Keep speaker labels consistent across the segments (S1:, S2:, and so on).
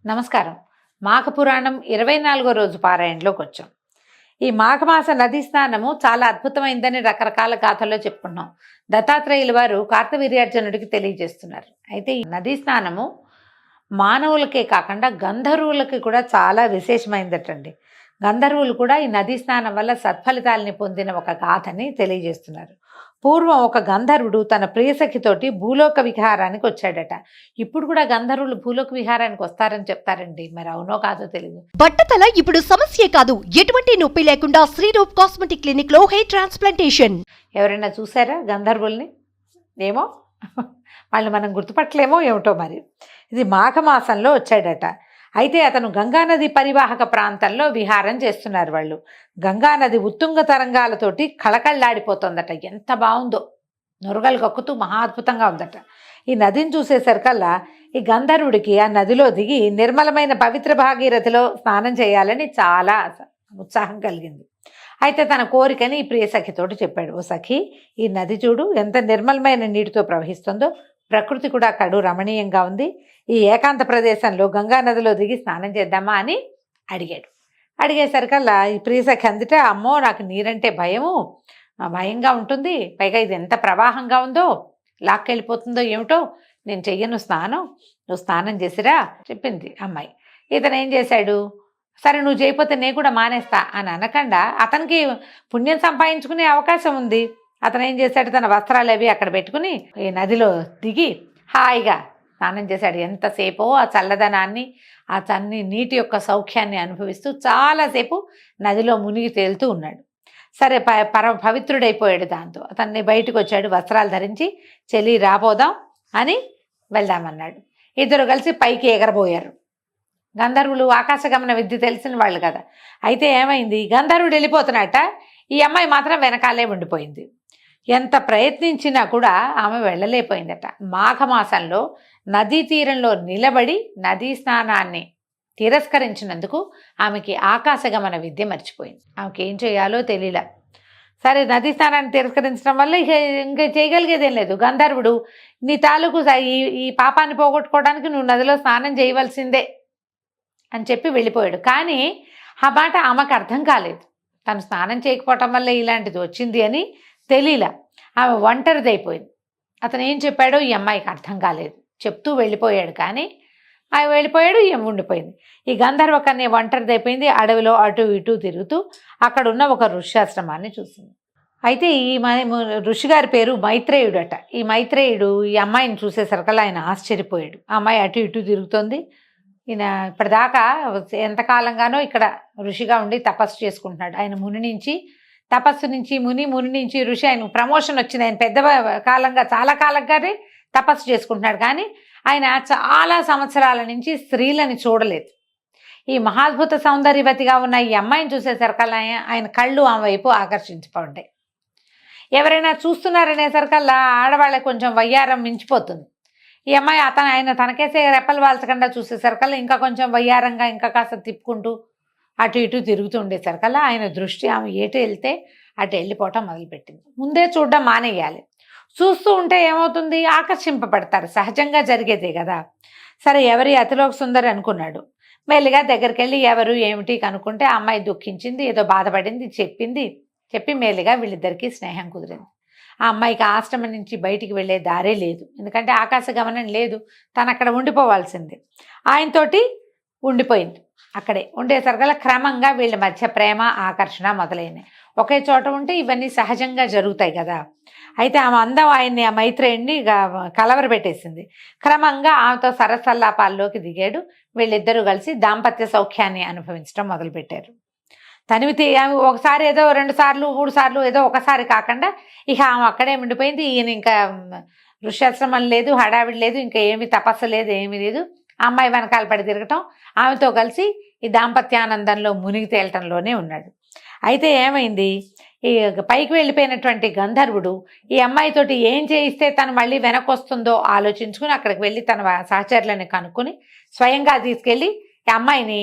S1: నమస్కారం. మాఘపురాణం 24వ రోజు పారాయణలోకి వచ్చాం. ఈ మాఘమాస నదీ స్నానము చాలా అద్భుతమైందని రకరకాల గాథల్లో చెప్పుకున్నాం. దత్తాత్రేయుల వారు కార్తవీర్యార్జునుడికి తెలియజేస్తున్నారు. అయితే ఈ నదీ స్నానము మానవులకే కాకుండా గంధర్వులకి కూడా చాలా విశేషమైందటండి. గంధర్వులు కూడా ఈ నదీ స్నానం వల్ల సత్ఫలితాలని పొందిన ఒక గాథని తెలియజేస్తున్నారు. పూర్వం ఒక గంధర్వుడు తన ప్రియసఖితోటి భూలోక విహారానికి వచ్చాడట. ఇప్పుడు కూడా గంధర్వులు భూలోక విహారానికి వస్తారని చెప్తారండి. మరి అవునో కాదో తెలియదు.
S2: బట్టతల ఇప్పుడు సమస్య కాదు, ఎటువంటి నొప్పి లేకుండా శ్రీరూప్ కాస్మెటిక్ క్లినిక్ లో హెయిర్ ట్రాన్స్ప్లాంటేషన్.
S1: ఎవరైనా చూసారా గంధర్వుల్ని? ఏమో వాళ్ళు మనం గుర్తుపట్టలేమో ఏమిటో. మరి ఇది మాఘమాసంలో వచ్చాడట. అయితే అతను గంగానది పరివాహక ప్రాంతంలో విహారం చేస్తున్నారు. వాళ్ళు గంగానది ఉత్తుంగ తరంగాలతోటి కళకళ్ళాడిపోతుందట. ఎంత బాగుందో, నురగలు కక్కుతూ మహా అద్భుతంగా ఉందట. ఈ నదిని చూసేసరికల్లా ఈ గంధర్వుడికి ఆ నదిలో దిగి నిర్మలమైన పవిత్ర భాగీరథిలో స్నానం చేయాలని చాలా ఉత్సాహం కలిగింది. అయితే తన కోరికని ఈ ప్రియ సఖితోటి చెప్పాడు. ఓ సఖి, ఈ నది చూడు ఎంత నిర్మలమైన నీటితో ప్రవహిస్తుందో, ప్రకృతి కూడా కడు రమణీయంగా ఉంది. ఈ ఏకాంత ప్రదేశంలో గంగా నదిలో దిగి స్నానం చేద్దామా అని అడిగాడు. అడిగేసరికల్లా ఈ ప్రియసఖి అందుటే, అమ్మో నాకు నీరంటే భయంగా ఉంటుంది, పైగా ఇది ఎంత ప్రవాహంగా ఉందో, లాక్కెళ్ళిపోతుందో ఏమిటో, నేను చెయ్యను స్నానం, నువ్వు స్నానం చేసిరా చెప్పింది అమ్మాయి. ఇతను ఏం చేశాడు, సరే నువ్వు చేయకపోతే నేను కూడా మానేస్తా అని అనకుండా అతనికి పుణ్యం సంపాదించుకునే అవకాశం ఉంది. అతను ఏం చేశాడు, తన వస్త్రాలు అవి అక్కడ పెట్టుకుని ఈ నదిలో దిగి హాయిగా స్నానం చేశాడు. ఎంతసేపో ఆ చల్లదనాన్ని, ఆ నీటి యొక్క సౌఖ్యాన్ని అనుభవిస్తూ చాలాసేపు నదిలో మునిగి తేలుతూ ఉన్నాడు. సరే పవిత్రుడైపోయాడు. దాంతో అతన్ని బయటకు వచ్చాడు, వస్త్రాలు ధరించి, చెల్లి రాపోదాం అని వెళ్దామన్నాడు. ఇద్దరు కలిసి పైకి ఎగరబోయారు. గంధర్వులు ఆకాశగమన విద్య తెలిసిన వాళ్ళు కదా. అయితే ఏమైంది, గంధర్వుడు వెళ్ళిపోతున్నట్ట, ఈ అమ్మాయి మాత్రం వెనకాలే ఉండిపోయింది. ఎంత ప్రయత్నించినా కూడా ఆమె వెళ్ళలేకపోయిందట. మాఘమాసంలో నదీ తీరంలో నిలబడి నదీ స్నానాన్ని తిరస్కరించినందుకు ఆమెకి ఆకాశగమన విద్య మర్చిపోయింది. ఆమెకి ఏం చేయాలో తెలియలే. సరే, నదీ స్నానాన్ని తిరస్కరించడం వల్ల ఇంకా చేయగలిగేదేం లేదు. గంధర్వుడు నీ తాలూకు ఈ పాపాన్ని పోగొట్టుకోవడానికి నువ్వు నదిలో స్నానం చేయవలసిందే అని చెప్పి వెళ్ళిపోయాడు. కానీ ఆ మాట ఆమెకు అర్థం కాలేదు. తను స్నానం చేయకపోవటం వల్ల ఇలాంటిది వచ్చింది అని తెలియలా. ఆమె ఒంటరిదైపోయింది. అతను ఏం చెప్పాడో ఈ అమ్మాయికి అర్థం కాలేదు. చెప్తూ వెళ్ళిపోయాడు, కానీ ఆయన వెళ్ళిపోయాడు, ఈమె ఉండిపోయింది. ఈ గంధర్వ కన్య ఒంటరిదైపోయింది. అడవిలో అటు ఇటు తిరుగుతూ అక్కడ ఉన్న ఒక ఋష్యాశ్రమాన్ని చూసింది. అయితే ఈ ఋషిగారి పేరు మైత్రేయుడు అట. ఈ మైత్రేయుడు ఈ అమ్మాయిని చూసేసరికల్లా ఆయన ఆశ్చర్యపోయాడు. ఆ అమ్మాయి అటు ఇటు తిరుగుతోంది. ఈయన ఇప్పటిదాకా ఎంతకాలంగానో ఇక్కడ ఋషిగా ఉండి తపస్సు చేసుకుంటున్నాడు. ఆయన ముని నుంచి తపస్సు నుంచి ముని నుంచి ఋషి, ఆయన ప్రమోషన్ వచ్చింది. ఆయన చాలా కాలంగానే తపస్సు చేసుకుంటున్నాడు. కానీ ఆయన చాలా సంవత్సరాల నుంచి స్త్రీలని చూడలేదు. ఈ మహాద్భుత సౌందర్యవతిగా ఉన్న ఈ అమ్మాయిని చూసేసరికల్లా ఆయన కళ్ళు ఆమె వైపు ఆకర్షించిపోంటాయి. ఎవరైనా చూస్తున్నారనేసరికల్లా ఆడవాళ్ళకి కొంచెం వయ్యారం మించిపోతుంది. ఈ అమ్మాయి ఆయన తనకేసే రెప్పలు వాల్చకుండా చూసేసరికల్లా ఇంకా కొంచెం వయ్యారంగా ఇంకా కాస్త తిప్పుకుంటూ అటు ఇటు తిరుగుతూ ఉండేసరికల్లా ఆయన దృష్టి ఆమె ఎటు వెళ్తే అటు వెళ్ళిపోవటం మొదలుపెట్టింది. ముందే చూడడం మానేయాలి. చూస్తూ ఉంటే ఏమవుతుంది, ఆకర్షింపబడతారు, సహజంగా జరిగేదే కదా. సరే, ఎవరి అతిలోక సుందరి అనుకున్నాడు. మెల్లిగా దగ్గరికి వెళ్ళి ఎవరు ఏమిటి కనుక్కుంటే ఆ అమ్మాయి దుఃఖించింది, ఏదో బాధపడింది, చెప్పి మెల్లిగా వీళ్ళిద్దరికీ స్నేహం కుదిరింది. ఆ అమ్మాయికి ఆశ్రమం నుంచి బయటికి వెళ్ళే దారే లేదు. ఎందుకంటే ఆకాశ గమనం లేదు, తను అక్కడ ఉండిపోవాల్సింది. ఆయనతోటి ఉండిపోయింది. అక్కడే ఉండేసరికల్లా క్రమంగా వీళ్ళ మధ్య ప్రేమ ఆకర్షణ మొదలైనవి. ఒకే చోట ఉంటే ఇవన్నీ సహజంగా జరుగుతాయి కదా. అయితే ఆమె అందం ఆయన్ని, ఆ మైత్రేయుడిని కలవరపెట్టేసింది. క్రమంగా ఆమెతో సరసల్లాపాల్లోకి దిగాడు. వీళ్ళిద్దరూ కలిసి దాంపత్య సౌఖ్యాన్ని అనుభవించడం మొదలుపెట్టారు. తనివితే ఒకసారి ఏదో 2 సార్లు 3 సార్లు ఏదో ఒకసారి కాకుండా ఇక ఆమె అక్కడే ఉండిపోయింది. ఈయన ఇంకా ఋష్యాశ్రమం లేదు, హడావిడి లేదు, ఇంకా ఏమి తపస్సు లేదు, ఏమీ లేదు. అమ్మాయి వెనకాల పడి తిరగటం, ఆమెతో కలిసి ఈ దాంపత్యానందంలో మునిగి తేలటంలోనే ఉన్నాడు. అయితే ఏమైంది, ఈ పైకి వెళ్ళిపోయినటువంటి గంధర్వుడు ఈ అమ్మాయితోటి ఏం చేయిస్తే తను మళ్ళీ వెనక్కి వస్తుందో ఆలోచించుకుని అక్కడికి వెళ్ళి తన సహచరులని కనుక్కొని స్వయంగా తీసుకెళ్ళి ఈ అమ్మాయిని,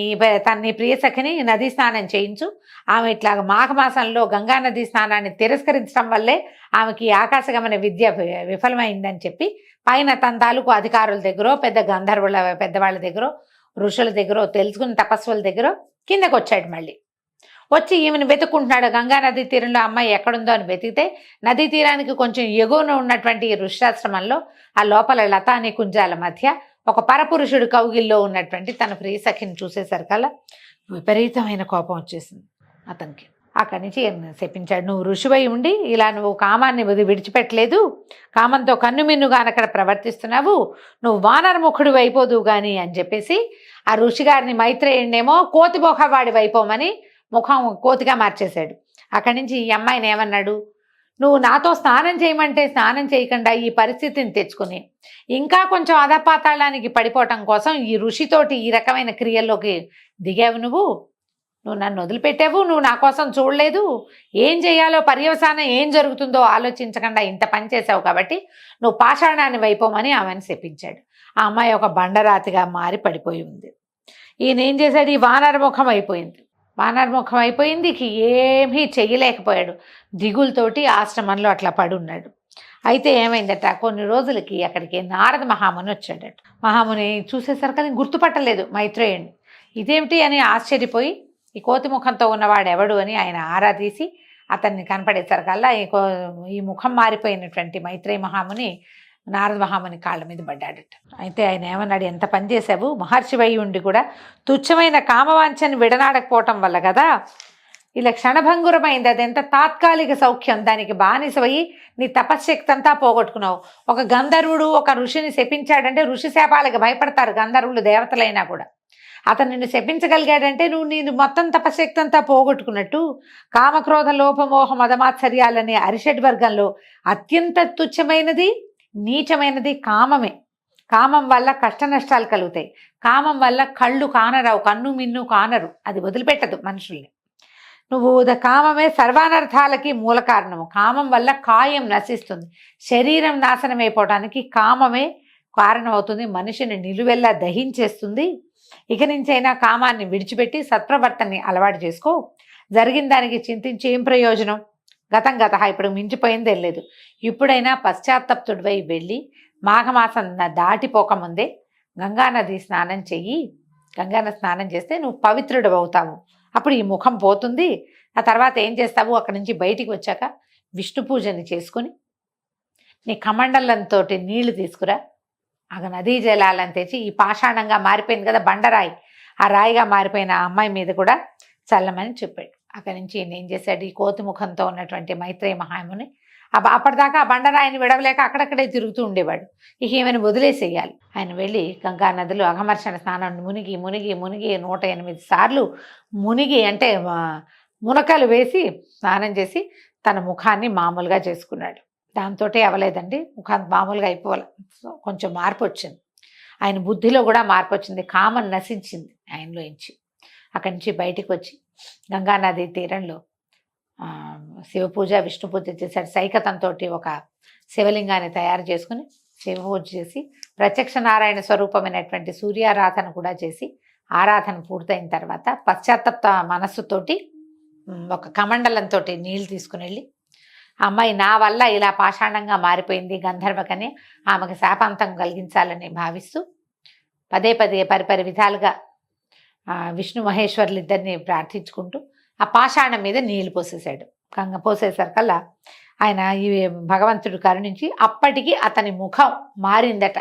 S1: తన ప్రియసఖిని నదీ స్నానం చేయించు, ఆమె ఇట్లా మాఘమాసంలో గంగా నదీ స్నానాన్ని తిరస్కరించడం వల్లే ఆమెకి ఆకాశగమన విద్య విఫలమైందని చెప్పి పైన తన తాలూకు అధికారుల దగ్గర, పెద్దవాళ్ళ దగ్గర ఋషుల దగ్గర తెలుసుకున్న తపస్సుల దగ్గర కిందకు వచ్చాడు. మళ్ళీ వచ్చి ఈమెను వెతుక్కుంటున్నాడు. గంగా నదీ తీరంలో అమ్మాయి ఎక్కడుందో అని వెతికితే నదీ తీరానికి కొంచెం ఎగువన ఉన్నటువంటి ఈ ఋష్యాశ్రమంలో ఆ లోపల లతా నికుంజాల మధ్య ఒక పరపురుషుడు కౌగిల్లో ఉన్నటువంటి తన ప్రియ సఖిని చూసేసరికల్లా విపరీతమైన కోపం వచ్చేసింది అతనికి. అక్కడి నుంచి శపించాడు, నువ్వు ఋషివై ఉండి ఇలా నువ్వు కామాన్ని విడిచిపెట్టలేదు, కామంతో కన్నుమిన్నుగాని అక్కడ ప్రవర్తిస్తున్నావు, నువ్వు వానరముఖుడు అయిపోదువు గాని అని చెప్పేసి ఆ ఋషిగారిని మైత్రేయుడినేమో కోతిమోహవాడి వైపోమని ముఖం కోతిగా మార్చేశాడు. అక్కడి నుంచి ఈ అమ్మాయిని ఏమన్నాడు, నువ్వు నాతో స్నానం చేయమంటే స్నానం చేయకుండా ఈ పరిస్థితిని తెచ్చుకుని ఇంకా కొంచెం అధపాతాళానికి పడిపోవటం కోసం ఈ ఋషితోటి ఈ రకమైన క్రియల్లోకి దిగావు, నువ్వు నన్ను వదిలిపెట్టావు, నువ్వు నా కోసం చూడలేదు, ఏం చేయాలో పర్యవసానం ఏం జరుగుతుందో ఆలోచించకుండా ఇంత పని చేసావు కాబట్టి నువ్వు పాషాణాన్ని వైపోమని ఆమెను శపించాడు. ఆ అమ్మాయి ఒక బండరాతిగా మారి పడిపోయి ఉంది. ఈయన ఏం చేశాడు, ఈ వానరముఖం అయిపోయింది. వానరముఖం అయిపోయింది, ఏమీ చెయ్యలేకపోయాడు. దిగులతోటి ఆశ్రమంలో అట్లా పడి ఉన్నాడు. అయితే ఏమైందట, కొన్ని రోజులకి అక్కడికి నారద మహాముని వచ్చాడట. మహాముని చూసేసరికి గుర్తుపట్టలేదు మైత్రేయుడిని. ఇదేమిటి అని ఆశ్చర్యపోయి ఈ కోతి ముఖంతో ఉన్నవాడు ఎవడు అని ఆయన ఆరా తీసి అతన్ని కనపడేసరికల్లా ఈ ముఖం మారిపోయినటువంటి మైత్రేయ మహాముని నారద మహాముని కాళ్ళ మీద పడ్డాడట. అయితే ఆయన ఏమన్నాడు, ఎంత పని చేసావు, మహర్షివై ఉండి కూడా తుచ్చమైన కామవాంఛని విడనాడకపోవటం వల్ల కదా ఇలా క్షణభంగురమైంది, అది ఎంత తాత్కాలిక సౌఖ్యం, దానికి బానిసవయి నీ తపశ్శక్తి అంతా పోగొట్టుకున్నావు. ఒక గంధర్వుడు ఒక ఋషిని శపించాడంటే ఋషి శాపాలకు భయపడతారు గంధర్వులు, దేవతలైనా కూడా. అతను నిన్ను శపించగలిగాడంటే నువ్వు నేను మొత్తం తపశక్తి అంతా పోగొట్టుకున్నట్టు. కామక్రోధ లోపమోహ మదమాత్సర్యాలనే అరిషడ్ వర్గంలో అత్యంత తుచ్చమైనది నీచమైనది కామమే. కామం వల్ల కష్ట నష్టాలు కలుగుతాయి. కామం వల్ల కళ్ళు కానరావు, కన్ను మిన్ను కానరు, అది వదిలిపెట్టదు మనుషుల్ని. నువ్వు కామమే సర్వానర్థాలకి మూల కారణము. కామం వల్ల కాయం నశిస్తుంది, శరీరం నాశనం అయిపోవడానికి కామమే కారణం అవుతుంది, మనిషిని నిలువెల్లా దహించేస్తుంది. ఇక నుంచైనా కామాన్ని విడిచిపెట్టి సత్ప్రవర్తనని అలవాటు చేసుకో. జరిగిన దానికి చింతించి ఏం ప్రయోజనం, గతం గత, ఇప్పుడు మించిపోయిందేం లేదు. ఇప్పుడైనా పశ్చాత్తప్తుడివై వెళ్ళి మాఘమాసం దాటిపోకముందే గంగానది స్నానం చెయ్యి. గంగానది స్నానం చేస్తే నువ్వు పవిత్రుడు అవుతావు. అప్పుడు ఈ ముఖం పోతుంది. ఆ తర్వాత ఏం చేస్తావు, అక్కడి నుంచి బయటికి వచ్చాక విష్ణు పూజని చేసుకుని నీ కమండలంతో నీళ్లు తీసుకురా. ఆ నదీ జలాలను తెచ్చి ఈ పాషాణంగా మారిపోయింది కదా బండరాయి, ఆ రాయిగా మారిపోయిన ఆ అమ్మాయి మీద కూడా చల్లమని చెప్పాడు. అక్కడి నుంచి ఈయన ఏం చేశాడు, ఈ కోతి ముఖంతో ఉన్నటువంటి మైత్రేయ మహాముని అప్పటిదాకా ఆ బండరాయిని విడవలేక అక్కడక్కడే తిరుగుతూ ఉండేవాడు. ఇక ఈమెను వదిలేసేయాలి. ఆయన వెళ్ళి గంగా నదిలో అఘమర్షణ స్నానం మునిగి మునిగి మునిగి 108 సార్లు మునిగి అంటే మునకలు వేసి స్నానం చేసి తన ముఖాన్ని మామూలుగా చేసుకున్నాడు. దాంతో అవ్వలేదండి, ముఖాన్ని మామూలుగా అయిపోవాలి, కొంచెం మార్పు వచ్చింది. ఆయన బుద్ధిలో కూడా మార్పు వచ్చింది, కామం నశించింది ఆయనలోంచి. అక్కడి నుంచి బయటికి వచ్చి గంగానది తీరంలో శివ పూజ విష్ణు పూజ చేశాడు. సైకతంతో ఒక శివలింగాన్ని తయారు చేసుకుని శివ పూజ చేసి ప్రత్యక్ష నారాయణ స్వరూపమైనటువంటి సూర్యారాధన కూడా చేసి ఆరాధన పూర్తయిన తర్వాత పశ్చాత్తప్త మనస్సుతోటి ఒక కమండలంతో నీళ్ళు తీసుకుని వెళ్ళి అమ్మాయి నా వల్ల ఇలా పాషాణంగా మారిపోయింది గంధర్వకని ఆమెకు శాపాంతం కలిగించాలని భావిస్తూ పదే పదే పరిపరి విధాలుగా విష్ణు మహేశ్వర్లు ఇద్దరిని ప్రార్థించుకుంటూ ఆ పాషాణం మీద నీళ్లు పోసేశాడు. పోసేసరికల్లా ఆయన ఈ భగవంతుడు కరుణించి అప్పటికి అతని ముఖం మారిందట.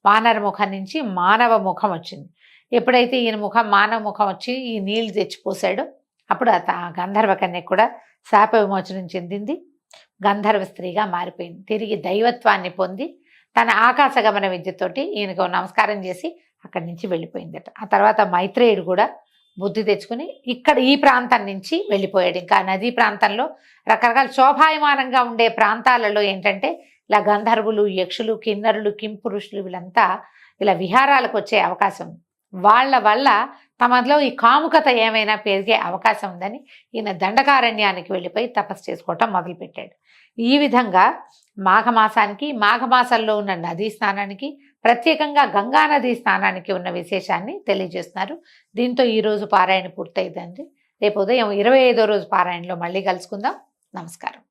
S1: వానర ముఖం నుంచి మానవ ముఖం వచ్చింది. ఎప్పుడైతే ఈయన ముఖం మానవ ముఖం వచ్చి ఈ నీళ్లు తెచ్చిపోసాడో అప్పుడు గంధర్వ కన్య కూడా శాప విమోచనం చెందింది, గంధర్వ స్త్రీగా మారిపోయింది. తిరిగి దైవత్వాన్ని పొంది తన ఆకాశగమన విద్యతోటి ఈయనకు నమస్కారం చేసి అక్కడి నుంచి వెళ్ళిపోయిందట. ఆ తర్వాత మైత్రేయుడు కూడా బుద్ధి తెచ్చుకుని ఇక్కడ ఈ ప్రాంతం నుంచి వెళ్ళిపోయాడు. ఇంకా నదీ ప్రాంతంలో రకరకాల శోభాయమానంగా ఉండే ప్రాంతాలలో ఏంటంటే ఇలా గంధర్వులు, యక్షులు, కిన్నరులు, కింపురుషులు వీళ్ళంతా ఇలా విహారాలకు వచ్చే అవకాశం, వాళ్ళ వల్ల తమలో ఈ కాముకత ఏమైనా పెరిగే అవకాశం ఉందని ఈయన దండకారణ్యానికి వెళ్ళిపోయి తపస్సు చేసుకోవటం మొదలుపెట్టాడు. ఈ విధంగా మాఘమాసానికి, మాఘమాసంలో ఉన్న నదీ స్నానానికి, ప్రత్యేకంగా గంగానదీ స్నానానికి ఉన్న విశేషాన్ని తెలియజేస్తున్నారు. దీంతో ఈరోజు పారాయణ పూర్తయిందండి. రేపు ఉదయం 25వ రోజు పారాయణలో మళ్ళీ కలుసుకుందాం. నమస్కారం.